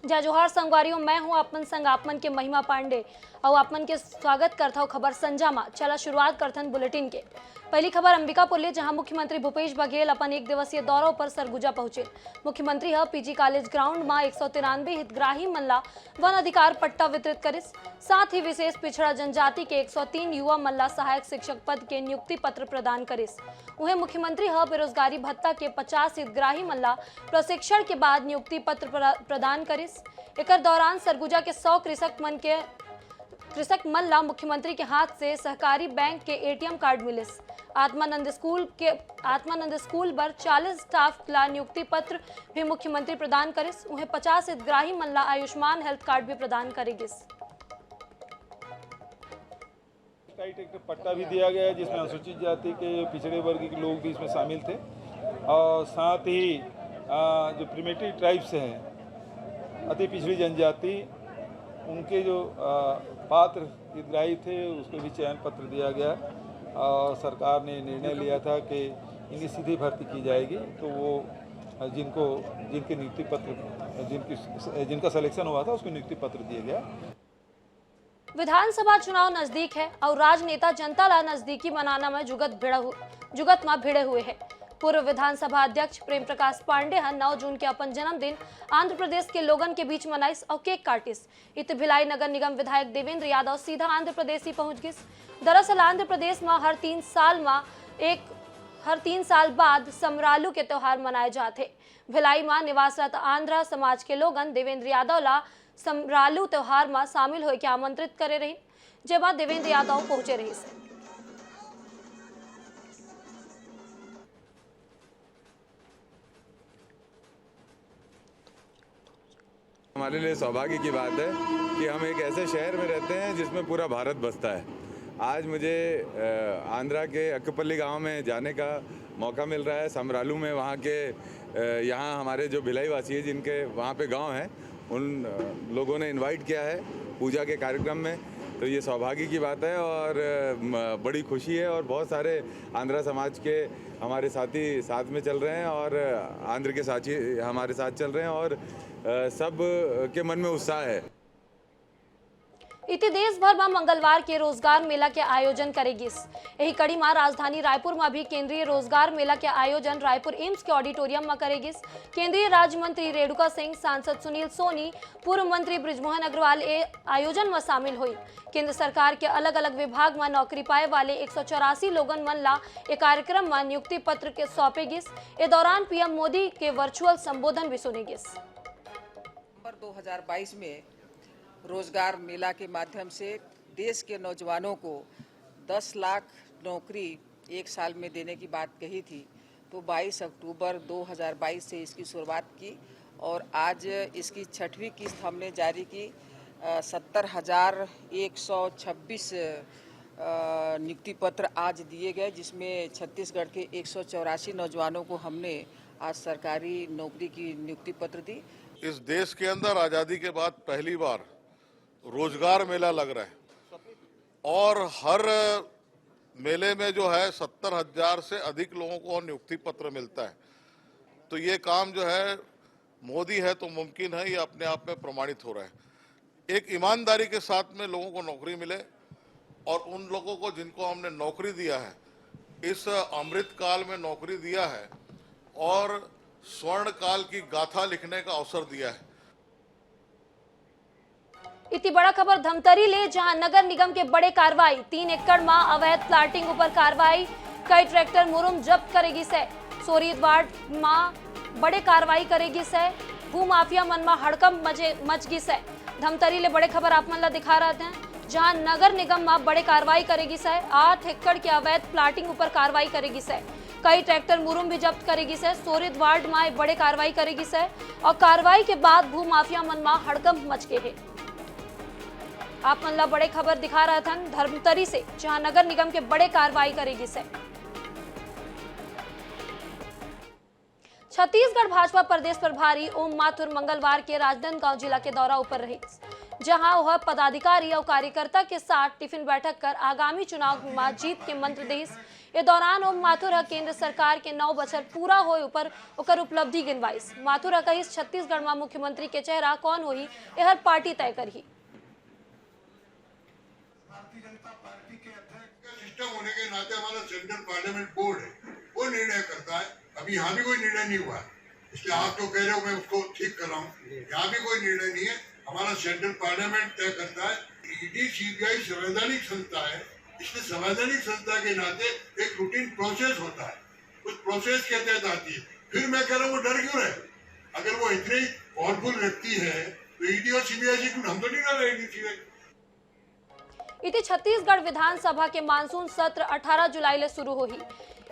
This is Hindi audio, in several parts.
जय जोहार संगवारियों, मैं हूं आपमन संग आपमन के महिमा पांडे और आपमन के स्वागत करता हूं खबर संजामा। चला शुरुआत करथन बुलेटिन के। पहली खबर अंबिकापुर ले, जहां मुख्यमंत्री भूपेश बघेल अपन 1 दिवसीय दौरा पर सरगुजा पहुंचे। मुख्यमंत्री ह पीजी कॉलेज ग्राउंड में 193 हितग्राही मन ला वन अधिकार पट्टा वितरित करिस। साथ ही विशेष पिछड़ा जनजाति के 103 युवा मन ला सहायक शिक्षक पद के नियुक्ति पत्र प्रदान करिस। उन्हें मुख्यमंत्री ह बेरोजगारी भत्ता के 50 हितग्राही मन ला प्रशिक्षण के बाद नियुक्ति पत्र प्रदान करिस। एकर दौरान सरगुजा के 100 कृषक मन ला मुख्यमंत्री के हाथ से सहकारी बैंक के एटीएम कार्ड मिलिस। आत्मानंद स्कूल पर 40 स्टाफ ला नियुक्ति पत्र भी मुख्यमंत्री प्रदान करिस। उन्हें 50 हितग्राही मन ला आयुष्मान हेल्थ कार्ड भी प्रदान करेगिस। एक पट्टा भी दिया गया है जिसमें अनुसूचित जाति के पिछड़े वर्ग के लोग भी इसमें शामिल थे और साथ ही जो प्रिमिटिव ट्राइब्स हैं, अति पिछड़ी जनजाति, उनके जो पात्र हितग्राही थे उसको भी चयन पत्र दिया गया और सरकार ने निर्णय लिया था कि इनकी सीधी भर्ती की जाएगी। तो वो जिनके नियुक्ति पत्र जिनका सिलेक्शन हुआ था उसको नियुक्ति पत्र दिया गया। विधानसभा चुनाव नजदीक है और राजनेता जनता ला नजदीकी बनाना में जुगत में भिड़े हुए हैं। पूर्व विधानसभा अध्यक्ष प्रेम प्रकाश पांडे 9 जून के अपन जन्मदिन आंध्र प्रदेश के लोगन के बीच मनाइस और केक काटिस। इत भिलाई नगर निगम विधायक देवेंद्र यादव सीधा आंध्र प्रदेश ही पहुंच गिस। दरअसल आंध्र प्रदेश में हर 3 साल बाद समरालू के त्योहार मनाए जाते। भिलाई में निवासरत आंध्र समाज के लोगन देवेंद्र यादव ला समरालू त्योहार में शामिल होए के आमंत्रित करे रही, जेमा देवेंद्र यादव पहुंचे रही से। हमारे लिए सौभाग्य की बात है कि हम एक ऐसे शहर में रहते हैं जिसमें पूरा भारत बसता है। आज मुझे आंध्रा के अक्कपल्ली गांव में जाने का मौका मिल रहा है। समरालू में वहाँ यहाँ हमारे जो भिलाई वासी है जिनके वहाँ पे गांव है, उन लोगों ने इनवाइट किया है पूजा के कार्यक्रम में। तो ये सौभाग्य की बात है और बड़ी खुशी है और बहुत सारे आंध्रा समाज के हमारे साथी साथ में चल रहे हैं और आंध्र के साथी हमारे साथ चल रहे हैं और सब के मन में उत्साह है। इति देश भर में मंगलवार के रोजगार मेला के आयोजन करेगी। यही कड़ी में राजधानी रायपुर में भी केंद्रीय रोजगार मेला के आयोजन रायपुर एम्स के ऑडिटोरियम में करेगी। केंद्रीय राज्य मंत्री रेणुका सिंह, सांसद सुनील सोनी, पूर्व मंत्री बृजमोहन अग्रवाल आयोजन में शामिल हुई। केंद्र सरकार के अलग अलग विभाग में नौकरी पाए वाले 184 लोगन मन ला एक कार्यक्रम में नियुक्ति पत्र के सौंपे गिस। इस दौरान पीएम मोदी के वर्चुअल संबोधन भी सुने गिस। 2022 में रोजगार मेला के माध्यम से देश के नौजवानों को 10 लाख नौकरी 1 साल में देने की बात कही थी। तो 22 अक्टूबर 2022 से इसकी शुरुआत की और आज इसकी 6वीं किस्त हमने जारी की। 70,126 नियुक्ति पत्र आज दिए गए, जिसमें छत्तीसगढ़ के 184 नौजवानों को हमने आज सरकारी नौकरी की नियुक्ति पत्र दी। इस देश के अंदर आज़ादी के बाद पहली बार रोजगार मेला लग रहा है और हर मेले में जो है 70,000 से अधिक लोगों को नियुक्ति पत्र मिलता है। तो ये काम जो है मोदी है तो मुमकिन है, ये अपने आप में प्रमाणित हो रहा है। एक ईमानदारी के साथ में लोगों को नौकरी मिले और उन लोगों को जिनको हमने नौकरी दिया है, इस अमृत काल में नौकरी दिया है और स्वर्ण काल की गाथा लिखने का अवसर दिया है। इतनी बड़ा खबर धमतरी ले, जहां नगर निगम के बड़े कार्रवाई। 3 एकड़ में अवैध प्लाटिंग ऊपर कार्रवाई। कई ट्रैक्टर मुरुम जब्त करेगी से। सोरीत वार्ड में बड़े कार्रवाई करेगी से। भूमाफिया मन में हड़कंप मच गई से। धमतरी ले बड़े खबर आप मन ला दिखा रहे थे, जहां नगर निगम में बड़े कार्रवाई करेगी से। 8 एकड़ के अवैध प्लाटिंग ऊपर कार्रवाई करेगी से। कई ट्रैक्टर मुरुम भी जब्त करेगी से। सोरीत वार्ड में बड़े कार्रवाई करेगी से और कार्रवाई के बाद भूमाफिया मन में हड़कंप मच गए है। आप मन ला बड़े खबर दिखा रहा था धर्मतरी से, जहां नगर निगम के बड़े कार्रवाई करेगी से। छत्तीसगढ़ भाजपा प्रदेश प्रभारी ओम माथुर मंगलवार के राजनांदगांव जिला के दौरा ऊपर रहे, जहां वह पदाधिकारी और कार्यकर्ता के साथ टिफिन बैठक कर आगामी चुनाव में जीत के मंत्र देस। ये दौरान ओम माथुर केंद्र सरकार के 9 बछर पूरा होए ऊपर ओकर उपलब्धि गिनवाइस। माथुर कही छत्तीसगढ़ में मुख्यमंत्री के चेहरा कौन होही यह पार्टी तय करही। सिस्टम होने के नाते हमारा सेंट्रल पार्लियामेंट बोर्ड है, वो निर्णय करता है। अभी यहाँ भी कोई निर्णय नहीं हुआ है, इसलिए आप जो कह रहे हो मैं उसको ठीक कर रहा हूँ। यहाँ भी कोई निर्णय नहीं है, हमारा सेंट्रल पार्लियामेंट तय करता है। ईडी सीबीआई संवैधानिक संस्था है, इसलिए संवैधानिक संस्था के नाते एक रूटीन प्रोसेस होता है, उस प्रोसेस के तहत आती है। फिर मैं कह रहा हूँ वो डर क्यों रहे? अगर वो इतने पावरफुल व्यक्ति है तो ईडी और सीबीआई से हम तो नहीं डर रहे। इति छत्तीसगढ़ विधानसभा के मानसून सत्र 18 जुलाई ले शुरू होही।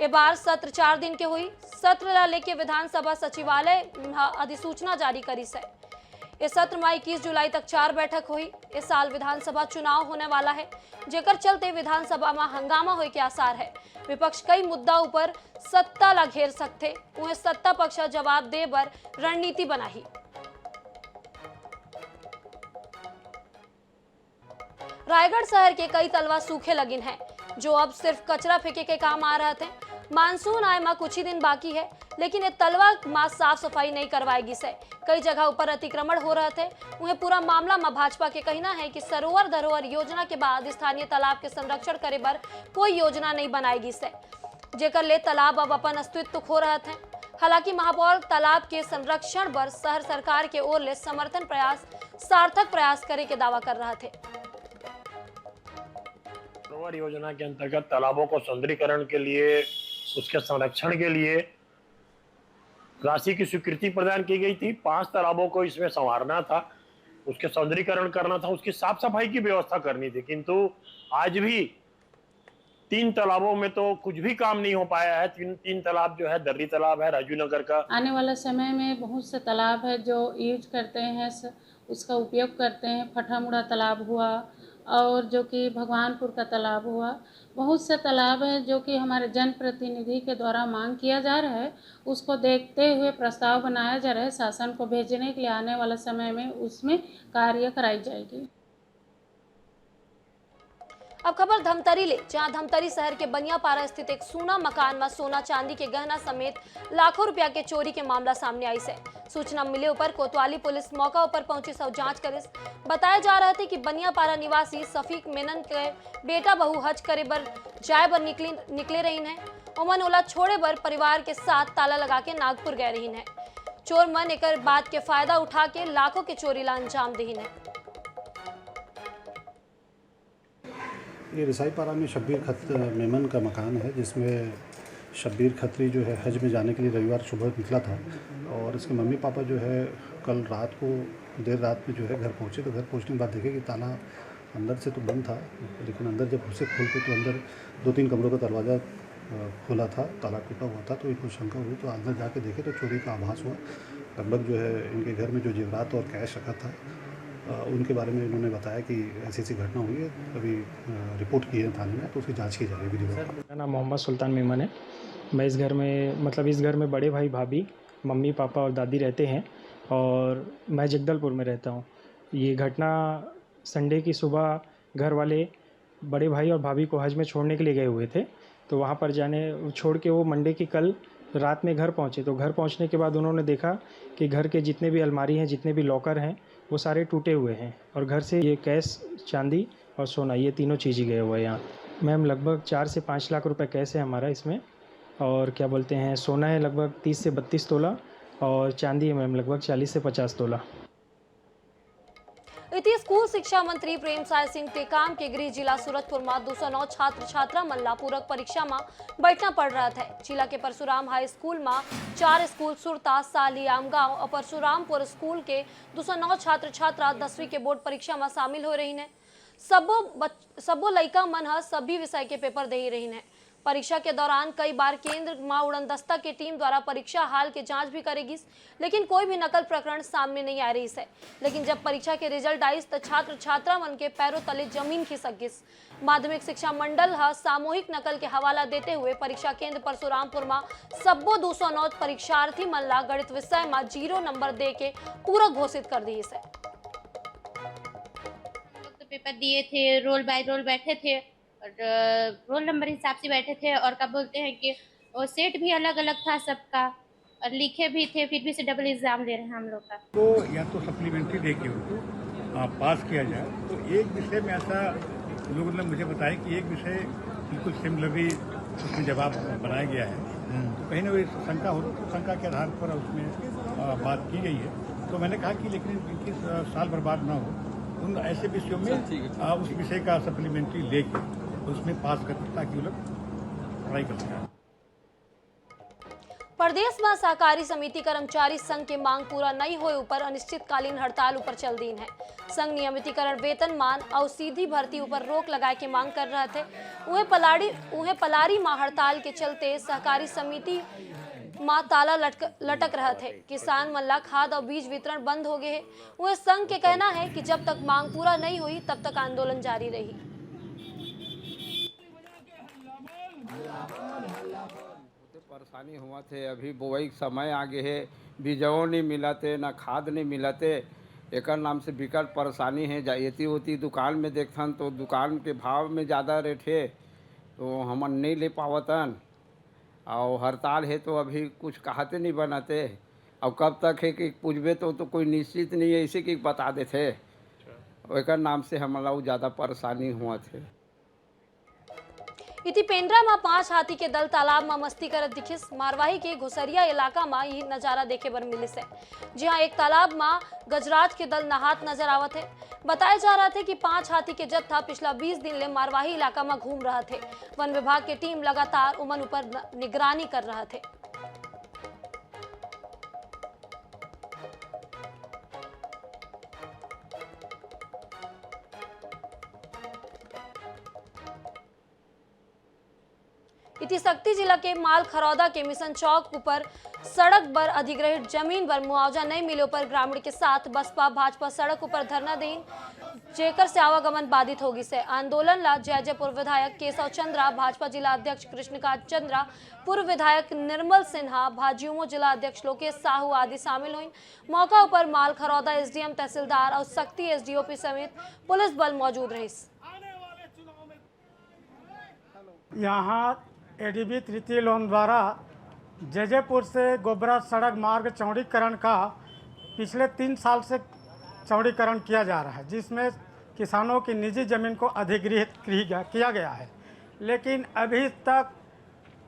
ए बार सत्र 4 दिन के हुई। सत्र ला लेके विधानसभा सचिवालय अधिसूचना जारी करी से। इस सत्र में 21 जुलाई तक 4 बैठक हुई। इस साल विधानसभा चुनाव होने वाला है, जेकर चलते विधानसभा में हंगामा होए के आसार है। विपक्ष कई मुद्दा ऊपर सत्ता ला घेर सकते, उन्हें सत्ता पक्ष जवाब दे बर रणनीति बनाही। रायगढ़ शहर के कई तलवा सूखे लगिन हैं, जो अब सिर्फ कचरा फेंके के काम आ रहे थे। मानसून आए माँ कुछ ही दिन बाकी है, लेकिन ये तलवा माँ साफ सफाई नहीं करवाएगी से कई जगह ऊपर अतिक्रमण हो रहे थे। उन्हें पूरा मामला में भाजपा के कहना है कि सरोवर धरोहर योजना के बाद स्थानीय तालाब के संरक्षण करे बर कोई योजना नहीं बनाएगी से, जेकर ले तालाब अब अपन अस्तित्व खो रहे थे। हालांकि महापौर तालाब के संरक्षण पर शहर सरकार के ओर ले समर्थन प्रयास सार्थक प्रयास करे के दावा कर रहे थे। सरोवर योजना के अंतर्गत तालाबों को सौंदर्यीकरण के लिए, उसके संरक्षण के लिए राशि की स्वीकृति प्रदान की गई थी। 5 तालाबों को इसमें संवारना था, उसके सौंदर्यीकरण करना था, उसकी साफ सफाई की व्यवस्था करनी थी, किंतु आज भी 3 तालाबों में तो कुछ भी काम नहीं हो पाया है। तीन तालाब जो है, दर्री तालाब है राजू नगर का। आने वाले समय में बहुत से तालाब है जो यूज करते हैं, उसका उपयोग करते हैं। फटामुड़ा तालाब हुआ और जो कि भगवानपुर का तालाब हुआ, बहुत से तालाब हैं जो कि हमारे जनप्रतिनिधि के द्वारा मांग किया जा रहा है। उसको देखते हुए प्रस्ताव बनाया जा रहा है, शासन को भेजने के लिए आने वाले समय में उसमें कार्य कराई जाएगी। अब खबर धमतरी ले, जहां धमतरी शहर के बनियापारा स्थित एक सूना मकान में सोना चांदी के गहना समेत लाखों रुपया के चोरी के मामला सामने आई से। सूचना मिले ऊपर कोतवाली पुलिस मौका पर पहुंची सब जांच करे। बताया जा रहा था कि बनियापारा निवासी सफीक मेनन के बेटा बहू हज करे बर जाए बर निकले रही है। उमन ओला छोड़े बर परिवार के साथ ताला लगा के नागपुर गए रही है। चोर मन एक बात के फायदा उठा के लाखों के चोरी ला अंजाम दही है। ये रिसाईपारा में शब्बीर मेमन का मकान है, जिसमें शब्बीर खत्री जो है हज में जाने के लिए रविवार सुबह निकला था और इसके मम्मी पापा जो है कल रात को देर रात में जो है घर पहुँचे। तो घर पहुँचने के बाद देखे कि ताला अंदर से तो बंद था, लेकिन अंदर जब उसे खोल के तो अंदर 2-3 कमरों का दरवाज़ा खुला था, ताला टूटा हुआ था। तो इनको शंका हुई तो अंदर जाके देखे तो चोरी का आभास हुआ। लगभग जो है इनके घर में जो जेवरात और कैश रखा था उनके बारे में इन्होंने बताया कि ऐसी घटना हुई है। अभी रिपोर्ट की है थाने में, तो उसकी जांच की जा रही है। मेरा नाम मोहम्मद सुल्तान मेमन है। मैं इस घर में बड़े भाई भाभी, मम्मी पापा और दादी रहते हैं और मैं जगदलपुर में रहता हूँ। ये घटना संडे की सुबह घर वाले बड़े भाई और भाभी को हज में छोड़ने के लिए गए हुए थे। तो वहाँ पर छोड़ के वो मंडे की कल रात में घर पहुँचे। तो घर पहुँचने के बाद उन्होंने देखा कि घर के जितने भी अलमारी हैं, जितने भी लॉकर हैं, वो सारे टूटे हुए हैं और घर से ये कैश, चांदी और सोना, ये तीनों चीज़ ही गए हुए हैं यहाँ। मैम लगभग 4 से 5 लाख रुपए कैश है हमारा इसमें, और क्या बोलते हैं, सोना है लगभग 30 से 32 तोला और चांदी है मैम लगभग 40 से 50 तोला। इति स्कूल शिक्षा मंत्री प्रेमसाय सिंह टेकाम के गृह जिला सूरजपुर में 209 छात्र छात्रा मन पूरक परीक्षा में बैठना पड़ रहा था। जिला के परशुराम हाई स्कूल में 4 स्कूल सुरता, साली, आमगांव और परशुरामपुर स्कूल के 209 छात्र छात्रा 10वीं के बोर्ड परीक्षा में शामिल हो रही है। सबो लड़का मन सभी विषय के पेपर दे रही है। परीक्षा के दौरान कई बार केंद्र मां उड़नदस्ता की टीम द्वारा परीक्षा हाल की जांच भी करेगी, लेकिन कोई भी नकल प्रकरण सामने नहीं आ रही है। लेकिन जब परीक्षा के रिजल्ट आई तो छात्र छात्रा मन के पैरों तले जमीन खिसक गिस। माध्यमिक शिक्षा मंडल सामूहिक नकल के हवाला देते हुए परीक्षा केंद्र परशुरामपुर में सब्बो 209 परीक्षार्थी मन ला गणित विषय में 0 नंबर दे के पूरा घोषित कर दी है। तो पेपर दिए थे, रोल बाय रोल बैठे थे और रोल नंबर हिसाब से बैठे थे और क्या बोलते हैं कि वो सेट भी अलग अलग था सबका और लिखे भी थे, फिर भी से डबल एग्जाम ले रहे हैं हम लोग का। तो या तो सप्लीमेंट्री दे के उनको पास किया जाए। तो एक विषय में ऐसा लोगों ने मुझे बताया कि एक विषय बिल्कुल सिमिलरली उसमें जवाब बनाया गया है, तो कहीं ना कहीं शंका हो, तो शंका के आधार पर उसमें बात की गई है। तो मैंने कहा कि लेकिन इनकी साल बर्बाद ना हो, उन ऐसे विषयों में उस विषय का सप्लीमेंट्री लेके उसमें पास करते ताकि वो लोग पढ़ाई कर सकें। प्रदेश में सहकारी समिति कर्मचारी संघ के मांग पूरा नहीं होए ऊपर अनिश्चितकालीन हड़ताल ऊपर चल दीन है। संघ नियमितीकरण, वेतन मान और सीधी भर्ती ऊपर रोक लगाए के मांग कर रहे थे। उन्हें पलारी मां हड़ताल के चलते सहकारी समिति मां ताला लटक रहे थे। किसान मल्ला खाद और बीज वितरण बंद हो गए हैं। वह संघ के कहना है कि जब तक मांग पूरा नहीं हुई तब तक आंदोलन जारी रही। परेशानी हुआ थे, अभी बुआई समय आगे है, बीजों नहीं मिलाते, ना खाद नहीं मिलाते, एक नाम से बिकट परेशानी है। जाती होती दुकान में देखथन तो दुकान के भाव में ज़्यादा रेट है, तो हम नहीं ले पावतन। और हड़ताल है तो अभी कुछ कहते नहीं बनाते, और कब तक है कि पूछबे तो कोई निश्चित नहीं है, इसी की बता देते। एक नाम से हम लोग ज़्यादा परेशानी हुआ थे। इति पेंड्रा में 5 हाथी के दल तालाब में मस्ती करत दिखिस। मारवाही के घुसरिया इलाका में यह नजारा देखे बर मिलिस है, जहां एक तालाब में गजराज के दल नहात नजर आवत है। बताया जा रहा था कि 5 हाथी के जत्था पिछला 20 दिन ले मारवाही इलाका में घूम रहा थे। वन विभाग की टीम लगातार उमन ऊपर निगरानी कर रहा थे। इति शक्ति जिला के माल खरौदा के मिशन चौक ऊपर सड़क पर अधिग्रहित जमीन पर मुआवजा नहीं मिले पर ग्रामीण के साथ बसपा भाजपा सड़क ऊपर धरना दें, जेकर से आवागमन बाधित होगी से। आंदोलन ला जयजयपुर विधायक केशव चंद्रा, भाजपा जिला अध्यक्ष कृष्णकांत चंद्रा, पूर्व विधायक निर्मल सिन्हा, भाजयुमो जिला अध्यक्ष लोकेश साहू आदि शामिल हुई। मौका पर माल खरौदा एसडीएम तहसीलदार और शक्ति एसडीओपी समेत पुलिस बल मौजूद रही। यहाँ एडीबी तृतीय लोन द्वारा जयजयपुर से गोबरा सड़क मार्ग चौड़ीकरण का पिछले 3 साल से चौड़ीकरण किया जा रहा है, जिसमें किसानों की निजी ज़मीन को अधिग्रहित किया गया है। लेकिन अभी तक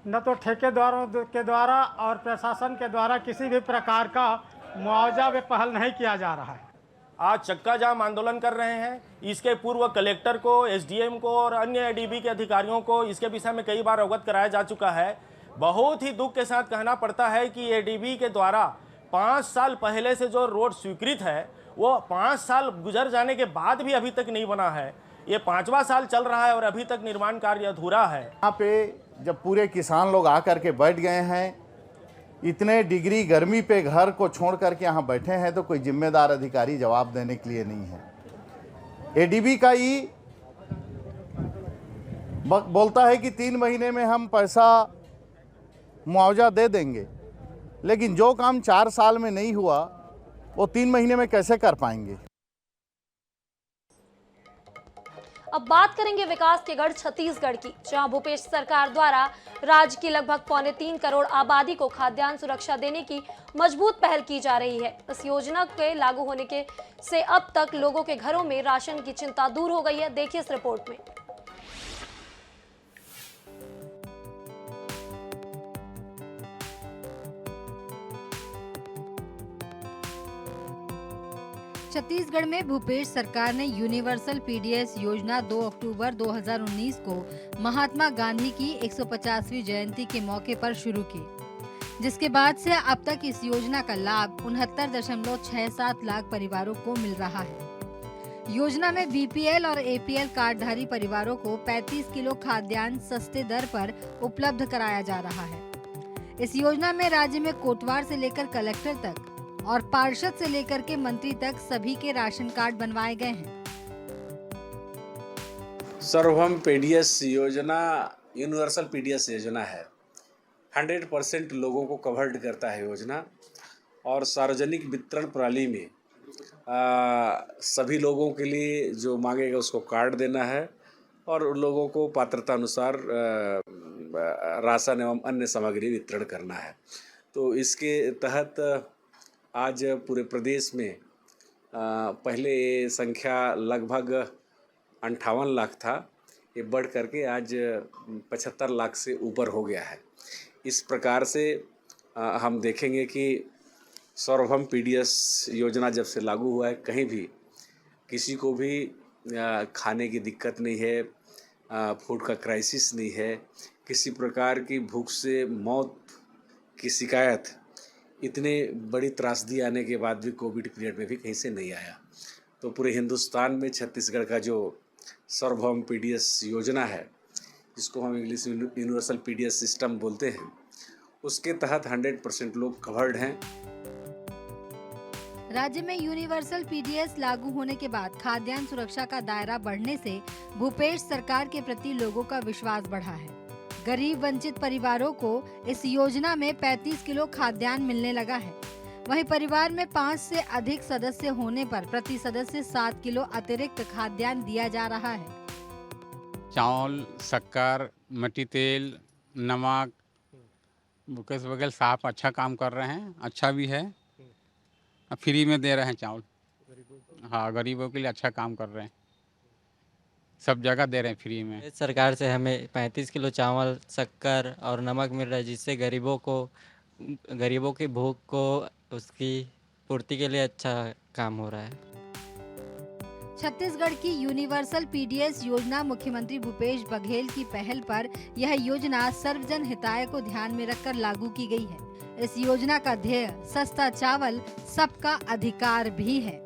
न तो ठेकेदारों के द्वारा और प्रशासन के द्वारा किसी भी प्रकार का मुआवजा व पहल नहीं किया जा रहा है। आज चक्का जाम आंदोलन कर रहे हैं। इसके पूर्व कलेक्टर को, एसडीएम को और अन्य एडीबी के अधिकारियों को इसके विषय में कई बार अवगत कराया जा चुका है। बहुत ही दुख के साथ कहना पड़ता है कि एडीबी के द्वारा 5 साल पहले से जो रोड स्वीकृत है वो 5 साल गुजर जाने के बाद भी अभी तक नहीं बना है। ये 5वां साल चल रहा है और अभी तक निर्माण कार्य अधूरा है। यहाँ पे जब पूरे किसान लोग आकर के बैठ गए हैं, इतने डिग्री गर्मी पे घर को छोड़ करके यहाँ बैठे हैं, तो कोई जिम्मेदार अधिकारी जवाब देने के लिए नहीं है। एडीबी का ही बोलता है कि 3 महीने में हम पैसा मुआवजा दे देंगे, लेकिन जो काम 4 साल में नहीं हुआ वो 3 महीने में कैसे कर पाएंगे। अब बात करेंगे विकास के गढ़ छत्तीसगढ़ की, जहां भूपेश सरकार द्वारा राज्य की लगभग 3.25 करोड़ आबादी को खाद्यान्न सुरक्षा देने की मजबूत पहल की जा रही है। इस योजना के लागू होने से अब तक लोगों के घरों में राशन की चिंता दूर हो गई है। देखिए इस रिपोर्ट में। छत्तीसगढ़ में भूपेश सरकार ने यूनिवर्सल पीडीएस योजना 2 अक्टूबर 2019 को महात्मा गांधी की 150वीं जयंती के मौके पर शुरू की, जिसके बाद से अब तक इस योजना का लाभ 69.67 लाख परिवारों को मिल रहा है। योजना में बीपीएल और एपीएल कार्डधारी परिवारों को 35 किलो खाद्यान्न सस्ते दर पर उपलब्ध कराया जा रहा है। इस योजना में राज्य में कोटवार से लेकर कलेक्टर तक और पार्षद से लेकर के मंत्री तक सभी के राशन कार्ड बनवाए गए हैं। सर्वभौम पीडीएस योजना यूनिवर्सल पीडीएस योजना है। 100% लोगों को कवर्ड करता है योजना और सार्वजनिक वितरण प्रणाली में सभी लोगों के लिए जो मांगेगा उसको कार्ड देना है और उन लोगों को पात्रता अनुसार राशन एवं अन्य सामग्री वितरण करना है। तो इसके तहत आज पूरे प्रदेश में पहले ये संख्या लगभग 58 लाख था, ये बढ़ करके आज 75 लाख से ऊपर हो गया है। इस प्रकार से हम देखेंगे कि सर्वभौम पीडीएस योजना जब से लागू हुआ है, कहीं भी किसी को भी खाने की दिक्कत नहीं है, फूड का क्राइसिस नहीं है, किसी प्रकार की भूख से मौत की शिकायत इतने बड़ी त्रासदी आने के बाद भी कोविड पीरियड में भी कहीं से नहीं आया। तो पूरे हिंदुस्तान में छत्तीसगढ़ का जो सर्वभौम पीडीएस योजना है, जिसको हम इंग्लिश में यूनिवर्सल पीडीएस सिस्टम बोलते हैं, उसके तहत 100% लोग कवर्ड हैं। राज्य में यूनिवर्सल पीडीएस लागू होने के बाद खाद्यान्न सुरक्षा का दायरा बढ़ने से भूपेश सरकार के प्रति लोगों का विश्वास बढ़ा है। गरीब वंचित परिवारों को इस योजना में 35 किलो खाद्यान्न मिलने लगा है। वहीं परिवार में 5 से अधिक सदस्य होने पर प्रति सदस्य 7 किलो अतिरिक्त खाद्यान्न दिया जा रहा है। चावल, शक्कर, मट्टी तेल, नमक, बुकेस वगैरह साहब अच्छा काम कर रहे हैं, अच्छा भी है। फ्री में दे रहे हैं चावल। हाँ, गरीबों के लिए अच्छा काम कर रहे हैं, सब जगह दे रहे हैं फ्री में। सरकार से हमें 35 किलो चावल, शक्कर और नमक मिल रहा है, जिससे गरीबों की भूख को उसकी पूर्ति के लिए अच्छा काम हो रहा है। छत्तीसगढ़ की यूनिवर्सल पीडीएस योजना मुख्यमंत्री भूपेश बघेल की पहल पर यह योजना सर्वजन हिताय को ध्यान में रखकर लागू की गई है। इस योजना का ध्येय सस्ता चावल सबका अधिकार भी है।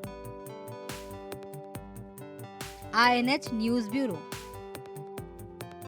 INH news bureau.